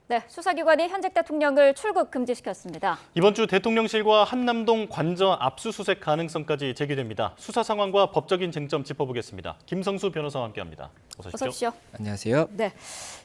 네, 수사기관이 현직 대통령을 출국 금지시켰습니다. 이번 주 대통령실과 한남동 관저 압수수색 가능성까지 제기됩니다. 수사 상황과 법적인 쟁점 짚어보겠습니다. 김성수 변호사와 함께합니다. 어서 오십시오. 어서 오십시오. 안녕하세요. 네,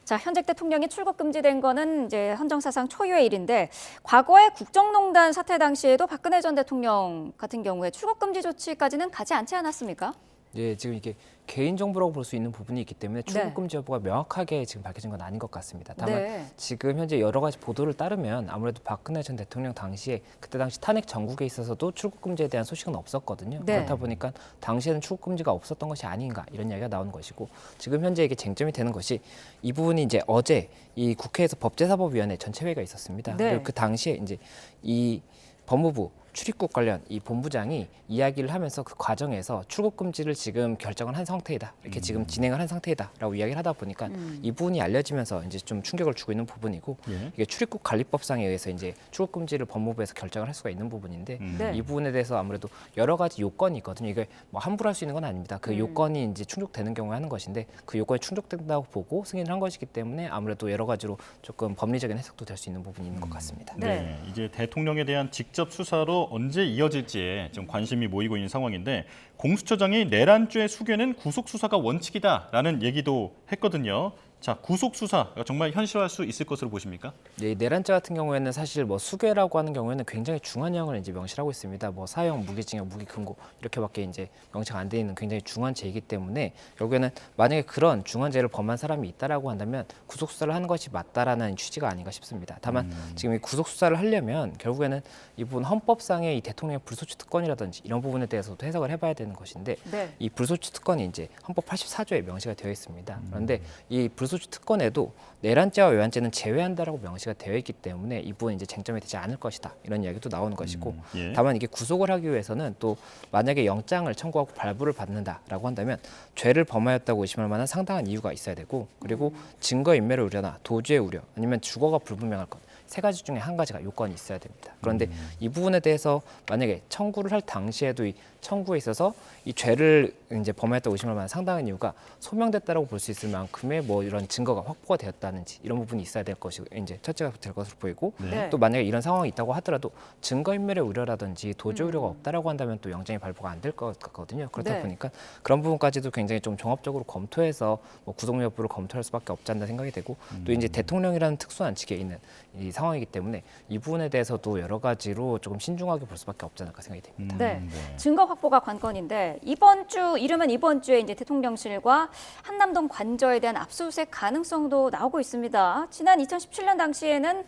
자 현직 대통령이 출국 금지된 거는 이제 헌정사상 초유의 일인데 과거에 국정농단 사태 당시에도 박근혜 전 대통령 같은 경우에 출국 금지 조치까지는 가지 않지 않았습니까? 예, 지금 이게 개인정보라고 볼 수 있는 부분이 있기 때문에 네. 출국금지 여부가 명확하게 지금 밝혀진 건 아닌 것 같습니다. 다만 네. 지금 현재 여러 가지 보도를 따르면 아무래도 박근혜 전 대통령 당시에 그때 당시 탄핵 전국에 있어서도 출국금지에 대한 소식은 없었거든요. 네. 그렇다 보니까 당시에는 출국금지가 없었던 것이 아닌가 이런 이야기가 나오는 것이고 지금 현재 이게 쟁점이 되는 것이 이 부분이 이제 어제 이 국회에서 법제사법위원회 전체 회의가 있었습니다. 네. 그리고 그 당시에 이제 이 법무부 출입국 관련 이 본부장이 이야기를 하면서 그 과정에서 출국 금지를 지금 결정을 한 상태이다. 이렇게 지금 진행을 한 상태이다라고 이야기를 하다 보니까 이 부분이 알려지면서 이제 좀 충격을 주고 있는 부분이고 이게 출입국 관리법상에 의해서 이제 출국 금지를 법무부에서 결정을 할 수가 있는 부분인데 네. 이 부분에 대해서 아무래도 여러 가지 요건이 있거든요. 이게 뭐 함부로 할 수 있는 건 아닙니다. 그 요건이 이제 충족되는 경우에 하는 것인데 그 요건이 충족된다고 보고 승인을 한 것이기 때문에 아무래도 여러 가지로 조금 법리적인 해석도 될 수 있는 부분이 있는 것 같습니다. 네. 이제 대통령에 대한 직접 수사로 언제 이어질지에 좀 관심이 모이고 있는 상황인데 공수처장이 내란죄 수괴는 구속 수사가 원칙이다라는 얘기도 했거든요. 자, 구속 수사가 정말 현실화할 수 있을 것으로 보십니까? 네, 내란죄 같은 경우에는 사실 뭐 수괴라고 하는 경우에는 굉장히 중한형을 이제 명시하고 있습니다. 뭐 사형, 무기징역, 무기금고 이렇게밖에 이제 명시가 안 돼 있는 굉장히 중한 죄이기 때문에 결국에는 만약에 그런 중한 죄를 범한 사람이 있다라고 한다면 구속 수사를 하는 것이 맞다라는 취지가 아닌가 싶습니다. 다만 지금 이 구속 수사를 하려면 결국에는 이 부분 헌법상의 이 대통령의 불소추 특권이라든지 이런 부분에 대해서도 해석을 해봐야 되는 것인데 네. 이 불소추 특권이 이제 헌법 84조에 명시가 되어 있습니다. 그런데 이 불소추 특권에도 내란죄와 외환죄는 제외한다라고 명시가 되어 있기 때문에 이 부분 이제 쟁점이 되지 않을 것이다 이런 이야기도 나오는 것이고 예. 다만 이게 구속을 하기 위해서는 또 만약에 영장을 청구하고 발부를 받는다라고 한다면 죄를 범하였다고 의심할 만한 상당한 이유가 있어야 되고 그리고 증거 인멸의 우려나 도주의 우려 아니면 주거가 불분명할 것. 세 가지 중에 한 가지가 요건이 있어야 됩니다. 그런데 이 부분에 대해서 만약에 청구를 할 당시에도 이 청구에 있어서 이 죄를 이제 범했다고 의심할 만한 상당한 이유가 소명됐다라고 볼 수 있을 만큼의 뭐 이런 증거가 확보가 되었다는지 이런 부분이 있어야 될 것이고 이제 첫째가 될 것으로 보이고 네. 또 만약에 이런 상황이 있다고 하더라도 증거인멸의 우려라든지 도주 우려가 없다라고 한다면 또 영장이 발부가 안 될 것 같거든요. 그렇다 네. 보니까 그런 부분까지도 굉장히 좀 종합적으로 검토해서 뭐 구속 여부를 검토할 수밖에 없지 않나 생각이 되고 또 이제 대통령이라는 특수한 직에 있는 이 상황이기 때문에 이 부분에 대해서도 여러 가지로 조금 신중하게 볼 수밖에 없지 않을까 생각이 됩니다. 네. 증거 확보가 관건인데 이르면 이번 주에 이제 대통령실과 한남동 관저에 대한 압수수색 가능성도 나오고 있습니다. 지난 2017년 당시에는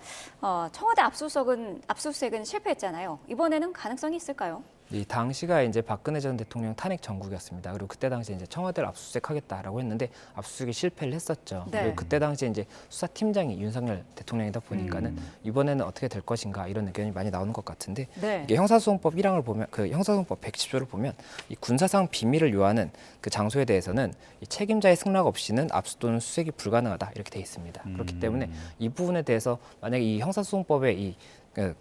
청와대 압수수색은 실패했잖아요. 이번에는 가능성이 있을까요? 이 당시가 이제 박근혜 전 대통령 탄핵 전국이었습니다. 그리고 그때 당시에 이제 청와대를 압수수색하겠다라고 했는데 압수수색이 실패를 했었죠. 네. 그리고 그때 당시에 이제 수사팀장이 윤석열 대통령이다 보니까는 이번에는 어떻게 될 것인가 이런 의견이 많이 나오는 것 같은데 네. 이게 형사소송법 1항을 보면 그 형사소송법 110조를 보면 이 군사상 비밀을 요하는 그 장소에 대해서는 이 책임자의 승낙 없이는 압수 또는 수색이 불가능하다 이렇게 돼 있습니다. 그렇기 때문에 이 부분에 대해서 만약에 이 형사소송법의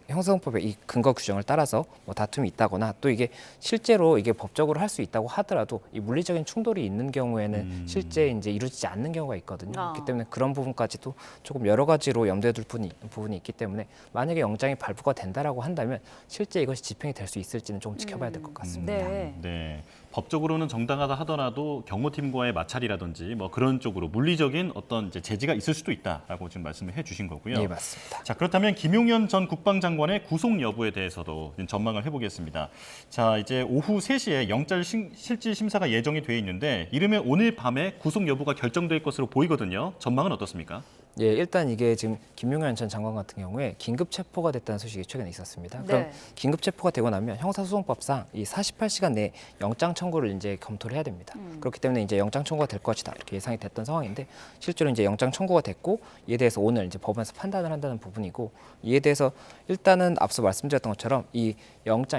형사소송법의 이 근거 규정을 따라서 뭐 다툼이 있다거나 또 이게 실제로 이게 법적으로 할 수 있다고 하더라도 이 물리적인 충돌이 있는 경우에는 실제 이제 이루어지지 않는 경우가 있거든요. 그렇기 때문에 그런 부분까지도 조금 여러 가지로 염두에 둘 부분이 있기 때문에 만약에 영장이 발부가 된다라고 한다면 실제 이것이 집행이 될 수 있을지는 좀 지켜봐야 될 것 같습니다. 네. 네. 법적으로는 정당하다 하더라도 경호팀과의 마찰이라든지 뭐 그런 쪽으로 물리적인 어떤 이제 제지가 있을 수도 있다라고 지금 말씀을 해주신 거고요. 네, 맞습니다. 자, 그렇다면 김용현 전 국방장관의 구속 여부에 대해서도 전망을 해보겠습니다. 자, 이제 오후 3시에 영장 실질 심사가 예정이 돼 있는데 이르면 오늘 밤에 구속 여부가 결정될 것으로 보이거든요. 전망은 어떻습니까? 예, 일단 이게 지금 김용현 전 장관 같은 경우에 긴급 체포가 됐다는 소식이 최근에 있었습니다. 그럼 네. 긴급 체포가 되고 나면 형사소송법상 이 48시간 내에 영장 청구를 이제 검토를 해야 됩니다. 그렇기 때문에 이제 영장 청구가 될 것이다 이렇게 예상이 됐던 상황인데 실제로 이제 영장 청구가 됐고 이에 대해서 오늘 이제 법원에서 판단을 한다는 부분이고 이에 대해서 일단은 앞서 말씀드렸던 것처럼 이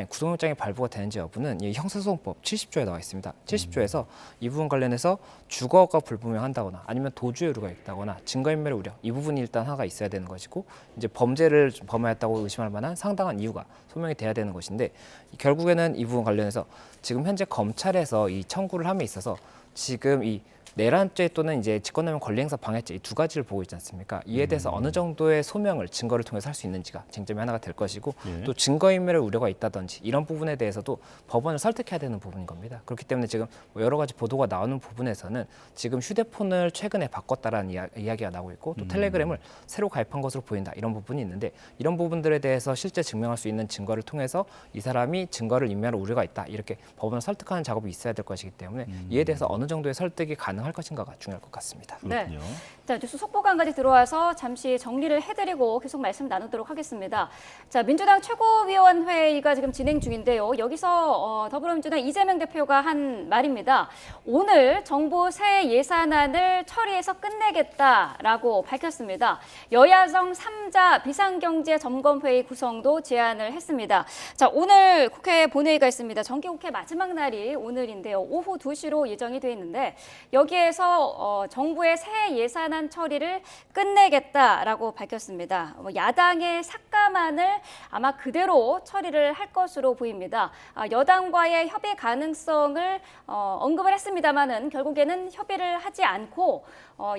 구속영장이 발부가 되는지 여부는 이 형사소송법 70조에 나와 있습니다. 70조에서 이 부분 관련해서 주거가 불분명한다거나 아니면 도주의 우려가 있다거나 증거인멸의 우려 이 부분이 일단 하나가 있어야 되는 것이고 이제 범죄를 범하였다고 의심할 만한 상당한 이유가 소명이 돼야 되는 것인데 결국에는 이 부분 관련해서 지금 현재 검찰에서 이 청구를 함에 있어서 지금 이 내란죄 또는 이제 직권남용 권리행사 방해죄 이 두 가지를 보고 있지 않습니까? 이에 대해서 어느 정도의 소명을 증거를 통해서 할 수 있는지가 쟁점이 하나가 될 것이고 예. 또 증거인멸의 우려가 있다든지 이런 부분에 대해서도 법원을 설득해야 되는 부분인 겁니다. 그렇기 때문에 지금 뭐 여러 가지 보도가 나오는 부분에서는 지금 휴대폰을 최근에 바꿨다라는 이야기가 나오고 있고 또 텔레그램을 새로 가입한 것으로 보인다 이런 부분이 있는데 이런 부분들에 대해서 실제 증명할 수 있는 증거를 통해서 이 사람이 증거를 인멸할 우려가 있다 이렇게 법원을 설득하는 작업이 있어야 될 것이기 때문에 이에 대해서 어느 정도의 설득이 가능할 것인가가 중요할 것 같습니다. 그렇군요. 자, 뉴스 속보가 한 가지 들어와서 잠시 정리를 해드리고 계속 말씀 나누도록 하겠습니다. 자, 민주당 최고위원회의가 지금 진행 중인데요. 여기서 더불어민주당 이재명 대표가 한 말입니다. 오늘 정부 새 예산안을 처리해서 끝내겠다라고 밝혔습니다. 여야정 3자 비상경제점검회의 구성도 제안을 했습니다. 자, 오늘 국회 본회의가 있습니다. 정기국회 마지막 날이 오늘인데요. 오후 2시로 예정이 돼 있는데 여기에서 정부의 새 예산안 처리를 끝내겠다라고 밝혔습니다. 야당의 삭감안을 아마 그대로 처리를 할 것으로 보입니다. 여당과의 협의 가능성을 언급을 했습니다만은 결국에는 협의를 하지 않고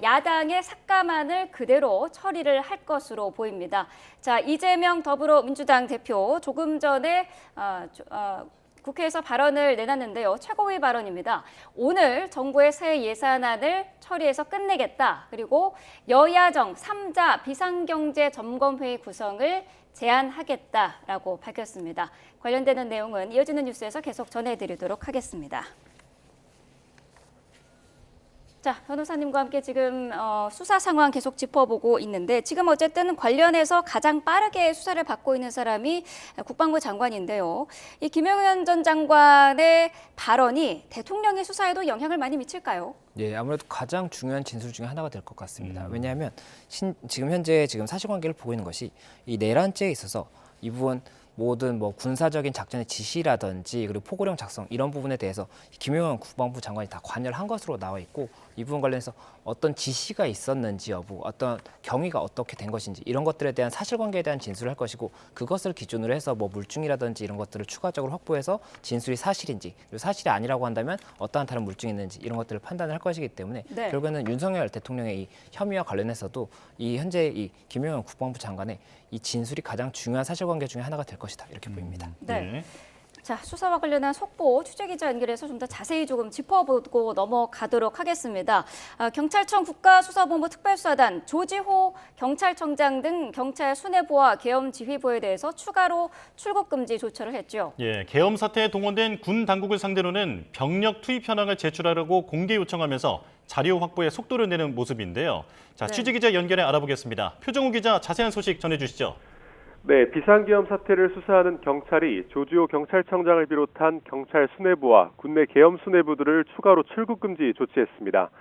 야당의 삭감안을 그대로 처리를 할 것으로 보입니다. 자, 이재명 더불어민주당 대표 조금 전에 국회에서 발언을 내놨는데요. 최고위 발언입니다. 오늘 정부의 새 예산안을 처리해서 끝내겠다. 그리고 여야정 3자 비상경제점검회의 구성을 제안하겠다라고 밝혔습니다. 관련되는 내용은 이어지는 뉴스에서 계속 전해드리도록 하겠습니다. 자, 변호사님과 함께 지금 수사 상황 계속 짚어보고 있는데 지금 어쨌든 관련해서 가장 빠르게 수사를 받고 있는 사람이 국방부 장관인데요. 이 김영현 전 장관의 발언이 대통령의 수사에도 영향을 많이 미칠까요? 예, 아무래도 가장 중요한 진술 중에 하나가 될 것 같습니다. 왜냐하면 지금 현재 사실관계를 보고 있는 것이 이 내란죄에 있어서 이 부분 모든 뭐 군사적인 작전의 지시라든지 그리고 포고령 작성 이런 부분에 대해서 김용현 국방부 장관이 다 관여를 한 것으로 나와 있고 이 부분 관련해서 어떤 지시가 있었는지 여부, 어떤 경위가 어떻게 된 것인지 이런 것들에 대한 사실관계에 대한 진술을 할 것이고 그것을 기준으로 해서 뭐 물증이라든지 이런 것들을 추가적으로 확보해서 진술이 사실인지 그리고 사실이 아니라고 한다면 어떠한 다른 물증이 있는지 이런 것들을 판단을 할 것이기 때문에 네. 결국에는 윤석열 대통령의 이 혐의와 관련해서도 이 현재 이 김용현 국방부 장관의 이 진술이 가장 중요한 사실관계 중에 하나가 될 것이다 이렇게 보입니다. 네. 네. 자, 수사와 관련한 속보 취재기자 연결해서 좀 더 자세히 조금 짚어보고 넘어가도록 하겠습니다. 경찰청 국가수사본부 특별수사단 조지호 경찰청장 등 경찰 수뇌부와 계엄 지휘부에 대해서 추가로 출국 금지 조처를 했죠. 예, 계엄 사태에 동원된 군 당국을 상대로는 병력 투입 현황을 제출하라고 공개 요청하면서 자료 확보에 속도를 내는 모습인데요. 자, 네. 취재기자 연결해 알아보겠습니다. 표정우 기자 자세한 소식 전해주시죠. 네, 비상계엄 사태를 수사하는 경찰이 조지호 경찰청장을 비롯한 경찰 수뇌부와 군내 계엄 수뇌부들을 추가로 출국 금지 조치했습니다.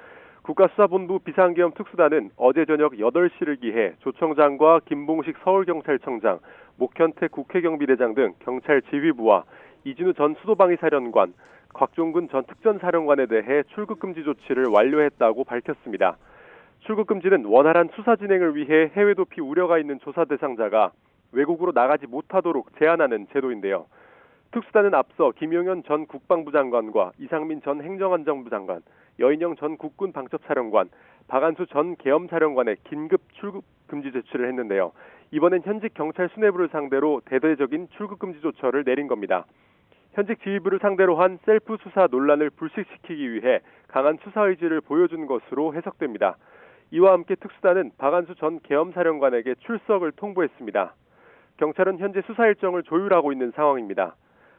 국가수사본부 비상계엄 특수단은 어제 저녁 8시를 기해 조청장과 김봉식 서울경찰청장, 목현태 국회경비대장 등 경찰 지휘부와 이진우 전 수도방위사령관, 곽종근 전 특전사령관에 대해 출국 금지 조치를 완료했다고 밝혔습니다. 출국 금지는 원활한 수사 진행을 위해 해외 도피 우려가 있는 조사 대상자가 외국으로 나가지 못하도록 제한하는 제도인데요. 특수단은 앞서 김용현 전 국방부 장관과 이상민 전 행정안전부 장관, 여인영 전 국군 방첩사령관, 박안수 전 계엄사령관의 긴급 출국 금지 조치를 했는데요. 이번엔 현직 경찰 수뇌부를 상대로 대대적인 출국 금지 조처를 내린 겁니다. 현직 지휘부를 상대로 한 셀프 수사 논란을 불식시키기 위해 강한 수사 의지를 보여준 것으로 해석됩니다. 이와 함께 특수단은 박안수 전 계엄사령관에게 출석을 통보했습니다. 경찰은 현재 수사 일정을 조율하고 있는 상황입니다.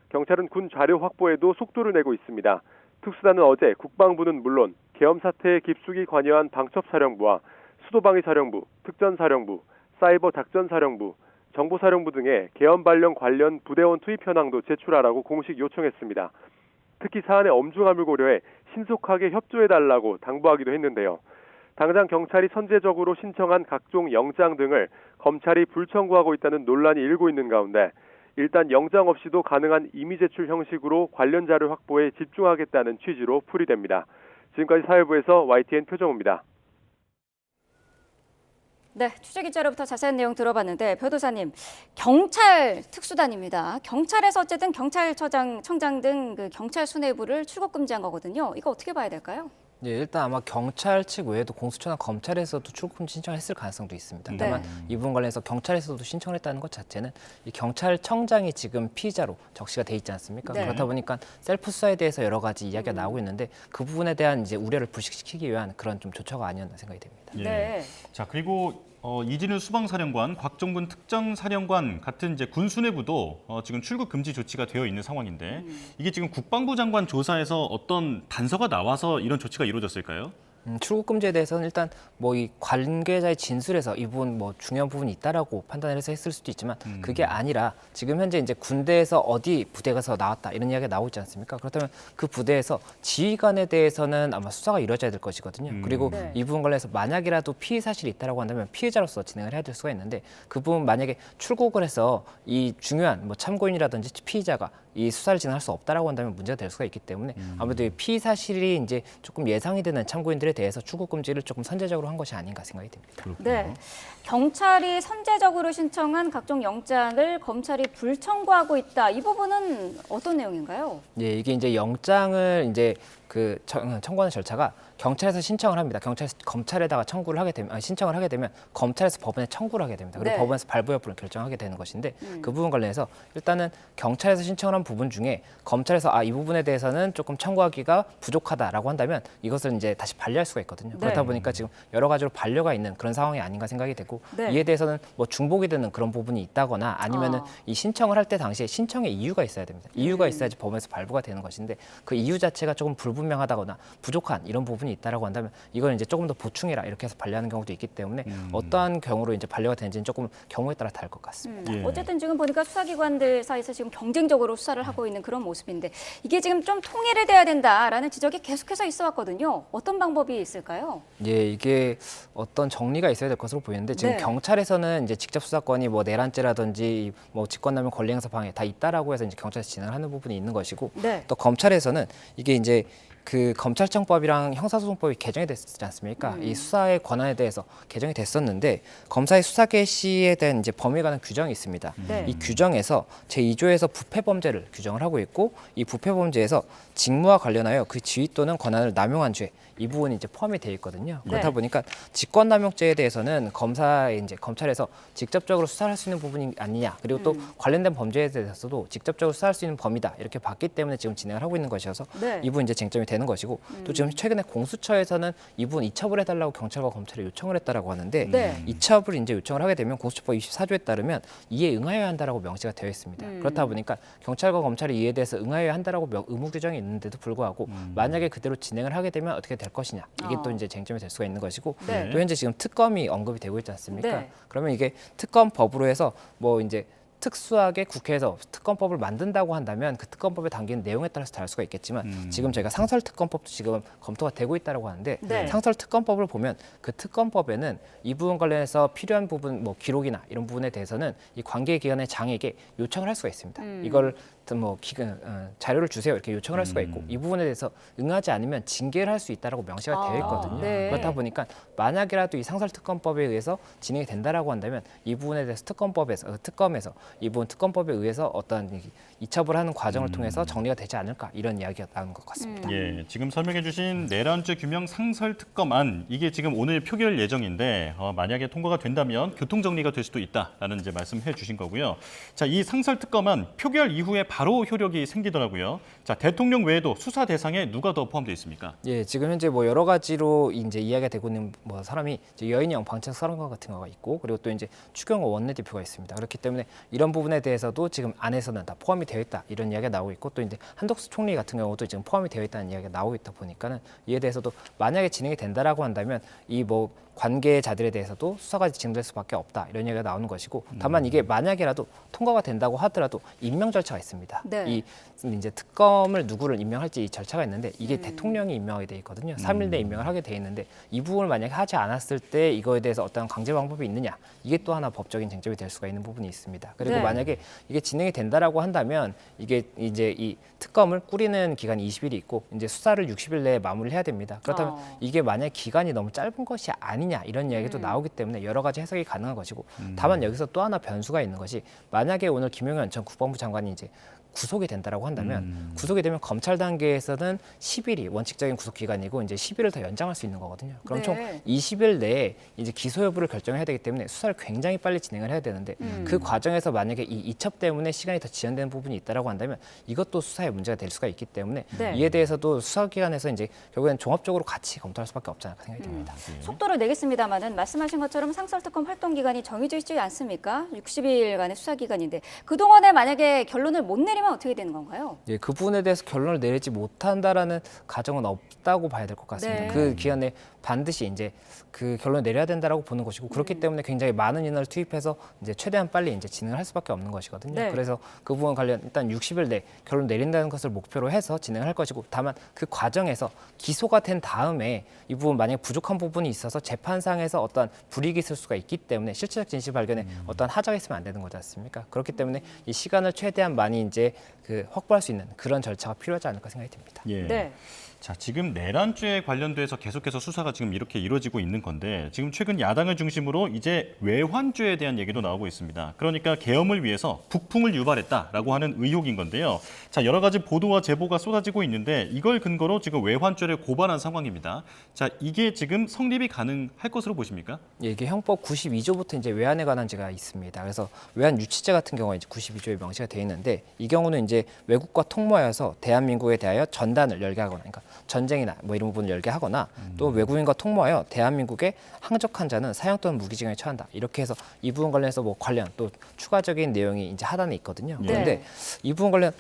경찰은 군 자료 확보에도 속도를 내고 있습니다. 특수단은 어제 국방부는 물론 계엄 사태에 깊숙이 관여한 방첩사령부와 수도방위사령부, 특전사령부, 사이버작전사령부, 정보사령부 등의 계엄 발령 관련 부대원 투입 현황도 제출하라고 공식 요청했습니다. 특히 사안의 엄중함을 고려해 신속하게 협조해달라고 당부하기도 했는데요. 당장 경찰이 선제적으로 신청한 각종 영장 등을 검찰이 불청구하고 있다는 논란이 일고 있는 가운데 일단 영장 없이도 가능한 임의 제출 형식으로 관련 자료 확보에 집중하겠다는 취지로 풀이됩니다. 지금까지 사회부에서 YTN 표정우입니다. 네, 취재기자로부터 자세한 내용 들어봤는데 변호사님, 경찰 특수단입니다. 경찰에서 어쨌든 경찰청장 등 그 경찰 수뇌부를 출국 금지한 거거든요. 이거 어떻게 봐야 될까요? 예, 일단 아마 경찰 측 외에도 공수처나 검찰에서도 출국금지 신청을 했을 가능성도 있습니다. 네. 다만 이 부분 관련해서 경찰에서도 신청을 했다는 것 자체는 이 경찰청장이 지금 피의자로 적시가 돼 있지 않습니까? 네. 그렇다 보니까 셀프 수사에 대해서 여러 가지 이야기가 나오고 있는데 그 부분에 대한 이제 우려를 불식시키기 위한 그런 좀 조처가 아니었나 생각이 됩니다. 예. 네. 자, 그리고 이진우 수방사령관, 곽종근 특정사령관 같은 이제 군 수뇌부도 지금 출국 금지 조치가 되어 있는 상황인데 이게 지금 국방부 장관 조사에서 어떤 단서가 나와서 이런 조치가 이루어졌을까요? 출국 금지에 대해서는 일단 뭐 이 관계자의 진술에서 이 부분 뭐 중요한 부분이 있다라고 판단을 해서 했을 수도 있지만 그게 아니라 지금 현재 이제 군대에서 어디 부대가서 나왔다 이런 이야기가 나오고 있지 않습니까? 그렇다면 그 부대에서 지휘관에 대해서는 아마 수사가 이루어져야 될 것이거든요. 그리고 네. 이 부분 관련해서 만약이라도 피의 사실이 있다라고 한다면 피해자로서 진행을 해야 될 수가 있는데 그 부분 만약에 출국을 해서 이 중요한 뭐 참고인이라든지 피의자가 이 수사를 진행할 수 없다라고 한다면 문제가 될 수가 있기 때문에 아무래도 이 피의 사실이 이제 조금 예상이 되는 참고인들에 대해서 출국 금지를 조금 선제적으로 한 것이 아닌가 생각이 됩니다. 네. 경찰이 선제적으로 신청한 각종 영장을 검찰이 불청구하고 있다. 이 부분은 어떤 내용인가요? 예, 이게 이제 영장을 이제 그 청구하는 절차가 경찰에서 신청을 합니다. 검찰에다가 청구를 하게 되면 신청을 하게 되면 검찰에서 법원에 청구를 하게 됩니다. 그리고 네. 법원에서 발부 여부를 결정하게 되는 것인데 그 부분 관련해서 일단은 경찰에서 신청을 한 부분 중에 검찰에서 이 부분에 대해서는 조금 청구하기가 부족하다라고 한다면 이것을 이제 다시 반려할 수가 있거든요. 네. 그렇다 보니까 지금 여러 가지로 반려가 있는 그런 상황이 아닌가 생각이 되고 네. 이에 대해서는 뭐 중복이 되는 그런 부분이 있다거나 아니면은 이 신청을 할 때 당시에 신청의 이유가 있어야 됩니다. 이유가 있어야지 법원에서 발부가 되는 것인데 그 이유 자체가 조금 불분명하다거나 부족한 이런 부분이 있다라고 한다면 이걸 이제 조금 더 보충해라 이렇게 해서 반려하는 경우도 있기 때문에 어떠한 경우로 이제 반려가 되는지는 조금 경우에 따라 다를 것 같습니다. 예. 어쨌든 지금 보니까 수사기관들 사이에서 지금 경쟁적으로 수사를 하고 있는 그런 모습인데 이게 지금 좀 통일이 돼야 된다라는 지적이 계속해서 있어 왔거든요. 어떤 방법이 있을까요? 예, 이게 어떤 정리가 있어야 될 것으로 보이는데 지금 네. 경찰에서는 이제 직접 수사권이 뭐 내란죄라든지 뭐 직권남용 권리행사 방해 다 있다라고 해서 이제 경찰에서 진행을 하는 부분이 있는 것이고 네. 또 검찰에서는 이게 이제 그 검찰청법이랑 형사소송법이 개정이 됐지 않습니까? 이 수사의 권한에 대해서 개정이 됐었는데 검사의 수사 개시에 대한 이제 범위에 관한 규정이 있습니다. 네. 이 규정에서 제2조에서 부패 범죄를 규정을 하고 있고 이 부패 범죄에서 직무와 관련하여 그 지위 또는 권한을 남용한 죄 이 부분이 이제 포함이 되어 있거든요. 그렇다 네. 보니까 직권남용죄에 대해서는 검사의 이제 검찰에서 직접적으로 수사를 할 수 있는 부분이 아니냐 그리고 또 관련된 범죄에 대해서도 직접적으로 수사할 수 있는 범위다 이렇게 봤기 때문에 지금 진행을 하고 있는 것이어서 네. 이 부분 이제 쟁점이 되는 것이고 또 지금 최근에 공수처에서는 이 부분 이첩을 해달라고 경찰과 검찰에 요청을 했다라고 하는데 네. 이첩을 이제 요청을 하게 되면 공수처법 24조에 따르면 이에 응하여야 한다라고 명시가 되어 있습니다. 그렇다 보니까 경찰과 검찰이 이에 대해서 응하여야 한다라고 의무 규정이 있는데도 불구하고 만약에 그대로 진행을 하게 되면 어떻게 될 것이냐 이게 또 이제 쟁점이 될 수가 있는 것이고 네. 또 현재 지금 특검이 언급이 되고 있지 않습니까? 네. 그러면 이게 특검법으로 해서 뭐 이제 특수하게 국회에서 특검법을 만든다고 한다면 그 특검법에 담긴 내용에 따라서 다를 수가 있겠지만 지금 저희가 상설특검법도 지금 검토가 되고 있다고 하는데 네. 상설특검법을 보면 그 특검법에는 이 부분 관련해서 필요한 부분 뭐 기록이나 이런 부분에 대해서는 이 관계기관의 장에게 요청을 할 수가 있습니다. 이걸 뭐 자료를 주세요 이렇게 요청을 할 수가 있고 이 부분에 대해서 응하지 않으면 징계를 할 수 있다라고 명시가 되어 있거든요. 네. 그렇다 보니까 만약이라도 이 상설특검법에 의해서 진행이 된다라고 한다면 이 부분에 대해서 특검에서 이 부분 특검법에 의해서 어떤 이첩을 하는 과정을 통해서 정리가 되지 않을까 이런 이야기가 나오는 것 같습니다. 예, 지금 설명해 주신 내란죄 규명 상설특검안 이게 지금 오늘 표결 예정인데 만약에 통과가 된다면 교통정리가 될 수도 있다라는 이제 말씀해 주신 거고요. 자, 이 상설특검안 표결 이후에 바로 효력이 생기더라고요. 자, 대통령 외에도 수사 대상에 누가 더 포함되어 있습니까? 예, 지금 현재 뭐 여러 가지로 이제 이야기가 되고 있는 뭐 사람이 이제 여인영 방책사령관 같은 거가 있고 그리고 또 이제 추경호 원내대표가 있습니다. 그렇기 때문에 이런 부분에 대해서도 지금 안에서는 다 포함이 되어 있다 이런 이야기가 나오고 있고 또 이제 한덕수 총리 같은 경우도 지금 포함이 되어 있다는 이야기가 나오고 있다 보니까는 이에 대해서도 만약에 진행이 된다라고 한다면 이 뭐 관계자들에 대해서도 수사가 진행될 수밖에 없다 이런 얘기가 나오는 것이고 다만 이게 만약에라도 통과가 된다고 하더라도 임명 절차가 있습니다. 네. 이 이제 특검을 누구를 임명할지 이 절차가 있는데 이게 대통령이 임명하게 돼 있거든요. 3일 내에 임명을 하게 돼 있는데 이 부분을 만약에 하지 않았을 때 이거에 대해서 어떤 강제 방법이 있느냐 이게 또 하나 법적인 쟁점이 될 수가 있는 부분이 있습니다. 그리고 네. 만약에 이게 진행이 된다라고 한다면 이게 이제 이 특검을 꾸리는 기간이 20일이 있고 이제 수사를 60일 내에 마무리를 해야 됩니다. 그렇다면 이게 만약 기간이 너무 짧은 것이 아니냐 이런 이야기도 나오기 때문에 여러 가지 해석이 가능한 것이고 다만 여기서 또 하나 변수가 있는 것이 만약에 오늘 김용현 전 국방부 장관이 이제 구속이 된다라고 한다면 구속이 되면 검찰 단계에서는 10일이 원칙적인 구속 기간이고 이제 10일을 더 연장할 수 있는 거거든요. 그럼 네. 총 20일 내에 이제 기소 여부를 결정해야 되기 때문에 수사를 굉장히 빨리 진행을 해야 되는데 그 과정에서 만약에 이 이첩 때문에 시간이 더 지연되는 부분이 있다라고 한다면 이것도 수사에 문제가 될 수가 있기 때문에 네. 이에 대해서도 수사기관에서 이제 결국엔 종합적으로 같이 검토할 수밖에 없지 않을까 생각이 듭니다. 속도를 내겠습니다만은 말씀하신 것처럼 상설특검 활동 기간이 정해져 있지 않습니까? 60일간의 수사 기간인데 그 동안에 만약에 결론을 못 내리면 어떻게 되는 건가요? 예, 그 부분에 대해서 결론을 내리지 못한다라는 가정은 없다고 봐야 될 것 같습니다. 네. 그 기간에 반드시 이제 그 결론을 내려야 된다라고 보는 것이고 그렇기 때문에 굉장히 많은 인원을 투입해서 이제 최대한 빨리 이제 진행을 할 수밖에 없는 것이거든요. 네. 그래서 그 부분 관련 일단 60일 내 결론 내린다는 것을 목표로 해서 진행을 할 것이고 다만 그 과정에서 기소가 된 다음에 이 부분 만약 부족한 부분이 있어서 재판상에서 어떤 불이익이 있을 수가 있기 때문에 실체적 진실 발견에 어떤 하자가 있으면 안 되는 거지 않습니까? 그렇기 때문에 이 시간을 최대한 많이 이제 그 확보할 수 있는 그런 절차가 필요하지 않을까 생각이 듭니다. 예. 네. 자, 지금 내란죄에 관련돼서 계속해서 수사가 지금 이렇게 이루어지고 있는 건데 지금 최근 야당을 중심으로 이제 외환죄에 대한 얘기도 나오고 있습니다. 그러니까 계엄을 위해서 북풍을 유발했다라고 하는 의혹인 건데요. 자, 여러 가지 보도와 제보가 쏟아지고 있는데 이걸 근거로 지금 외환죄를 고발한 상황입니다. 자, 이게 지금 성립이 가능할 것으로 보십니까? 예, 이게 형법 92조부터 이제 외환에 관한 죄가 있습니다. 그래서 외환 유치죄 같은 경우에 이제 92조에 명시가 되어 있는데 이 경우는 이제 외국과 통모하여서 대한민국에 대하여 전단을 열게 하거나, 그러니까 전쟁이나 뭐 이런 부분을 열게 하거나 또 외국인과 통모하여 대한민국에 항적한 자는 사형 또는 무기징역에 처한다. 이렇게 해서 이 부분 관련해서 뭐 관련 또 추가적인 내용이 이제 하단에 있거든요. 네. 그런데 이 부분 관련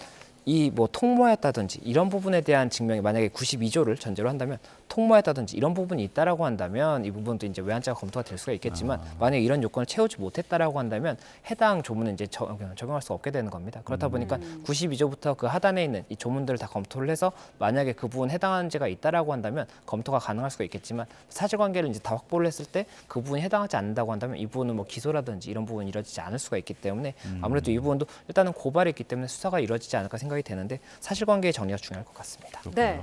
이 뭐 통모했다든지 이런 부분에 대한 증명이 만약에 92조를 전제로 한다면 통모했다든지 이런 부분이 있다라고 한다면 이 부분도 이제 외환죄가 검토가 될 수가 있겠지만 만약에 이런 요건을 채우지 못했다라고 한다면 해당 조문은 이제 적용할 수 없게 되는 겁니다. 그렇다 보니까 92조부터 그 하단에 있는 이 조문들을 다 검토를 해서 만약에 그 부분 해당하는 죄가 있다라고 한다면 검토가 가능할 수가 있겠지만 사실관계를 이제 다 확보를 했을 때 그 부분이 해당하지 않는다고 한다면 이 부분은 뭐 기소라든지 이런 부분이 이루어지지 않을 수가 있기 때문에 아무래도 이 부분도 일단은 고발이 있기 때문에 수사가 이루어지지 않을까 생각이 되는데 사실관계의 정리가 중요할 것 같습니다. 네.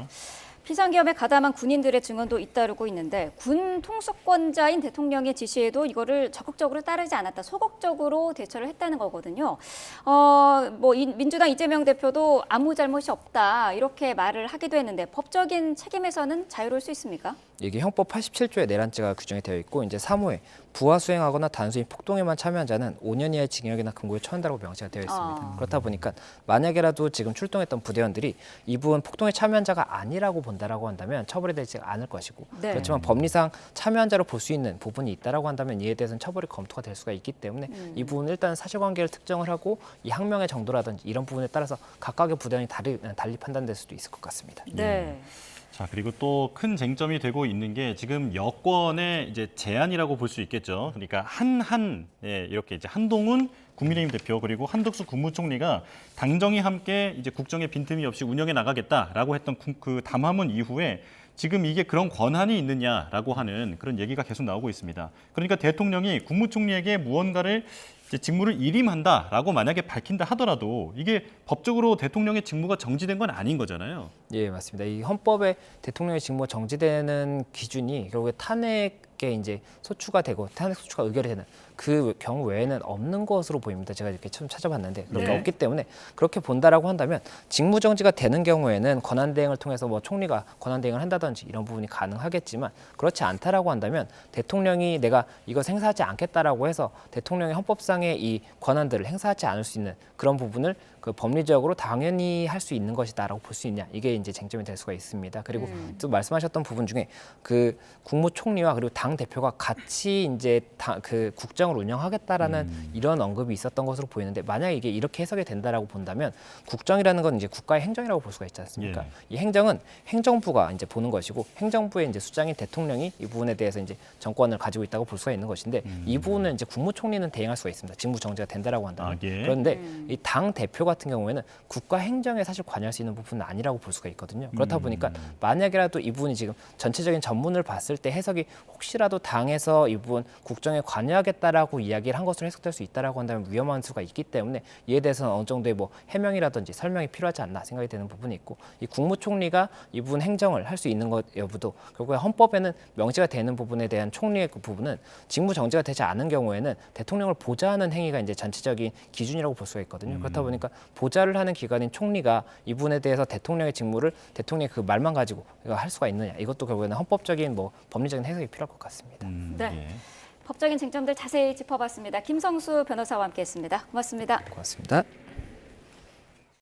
비상계엄에 가담한 군인들의 증언도 잇따르고 있는데 군 통수권자인 대통령의 지시에도 이거를 적극적으로 따르지 않았다, 소극적으로 대처를 했다는 거거든요. 뭐 민주당 이재명 대표도 아무 잘못이 없다 이렇게 말을 하기도 했는데 법적인 책임에서는 자유로울 수 있습니까? 이게 형법 87조에 내란죄가 규정이 되어 있고 이제 3호에 부하 수행하거나 단순히 폭동에만 참여한 자는 5년 이하의 징역이나 금고에 처한다고 명시가 되어 있습니다. 그렇다 보니까 만약에라도 지금 출동했던 부대원들이 이 부분 폭동에 참여한 자가 아니라고 본다라고 한다면 처벌이 되지 않을 것이고 네. 그렇지만 법리상 참여한 자로 볼 수 있는 부분이 있다라고 한다면 이에 대해서는 처벌이 검토가 될 수가 있기 때문에 이 부분은 일단 사실관계를 특정을 하고 이 항명의 정도라든지 이런 부분에 따라서 각각의 부대원이 달리 판단될 수도 있을 것 같습니다. 네. 자, 그리고 또 큰 쟁점이 되고 있는 게 지금 여권의 이제 제안이라고 볼 수 있겠죠. 그러니까 이렇게 이제 한동훈 국민의힘 대표 그리고 한덕수 국무총리가 당정이 함께 이제 국정에 빈틈이 없이 운영해 나가겠다라고 했던 그 담화문 이후에 지금 이게 그런 권한이 있느냐라고 하는 그런 얘기가 계속 나오고 있습니다. 그러니까 대통령이 국무총리에게 무언가를 이제 직무를 일임한다라고 만약에 밝힌다 하더라도 이게 법적으로 대통령의 직무가 정지된 건 아닌 거잖아요. 예, 맞습니다. 이 헌법에 대통령의 직무가 정지되는 기준이 결국에 탄핵에 이제 소추가 되고 탄핵 소추가 의결이 되는 그 경우 외에는 없는 것으로 보입니다. 제가 이렇게 처음 찾아봤는데 그렇게 네. 없기 때문에 그렇게 본다라고 한다면 직무 정지가 되는 경우에는 권한 대행을 통해서 뭐 총리가 권한 대행을 한다든지 이런 부분이 가능하겠지만 그렇지 않다라고 한다면 대통령이 내가 이거 행사하지 않겠다라고 해서 대통령의 헌법상의 이 권한들을 행사하지 않을 수 있는 그런 부분을 그 법리적으로 당연히 할 수 있는 것이다라고 볼 수 있냐 이게 이제 쟁점이 될 수가 있습니다. 그리고 또 말씀하셨던 부분 중에 그 국무총리와 그리고 당 대표가 같이 이제 그 국정을 운영하겠다라는 이런 언급이 있었던 것으로 보이는데 만약 이게 이렇게 해석이 된다라고 본다면 국정이라는 건 이제 국가의 행정이라고 볼 수가 있지 않습니까? 이 행정은 행정부가 이제 보는 것이고 행정부의 이제 수장인 대통령이 이 부분에 대해서 이제 정권을 가지고 있다고 볼 수가 있는 것인데 이 부분은 이제 국무총리는 대행할 수가 있습니다. 직무 정지가 된다라고 한다면 그런데 이 당 대표 같은 경우에는 국가 행정에 사실 관여할 수 있는 부분은 아니라고 볼 수가 있거든요. 그렇다 보니까 만약이라도 이 부분이 지금 전체적인 전문을 봤을 때 해석이 혹시라도 당에서 이 부분 국정에 관여하겠다라고 이야기를 한 것으로 해석될 수 있다라고 한다면 위험한 수가 있기 때문에 이에 대해서는 어느 정도의 뭐 해명이라든지 설명이 필요하지 않나 생각이 되는 부분이 있고 이 국무총리가 이 부분 행정을 할 수 있는 것 여부도 결국에 헌법에는 명시가 되는 부분에 대한 총리의 그 부분은 직무 정지가 되지 않은 경우에는 대통령을 보좌하는 행위가 이제 전체적인 기준이라고 볼 수가 있거든요. 그렇다 보니까 보좌를 하는 기관인 총리가 이 부분에 대해서 대통령의 직무를 대통령의 그 말만 가지고 할 수가 있느냐. 이것도 결국에는 헌법적인 법리적인 해석이 필요할 것 같습니다. 네. 예. 법적인 쟁점들 자세히 짚어봤습니다. 김성수 변호사와 함께했습니다. 고맙습니다. 고맙습니다.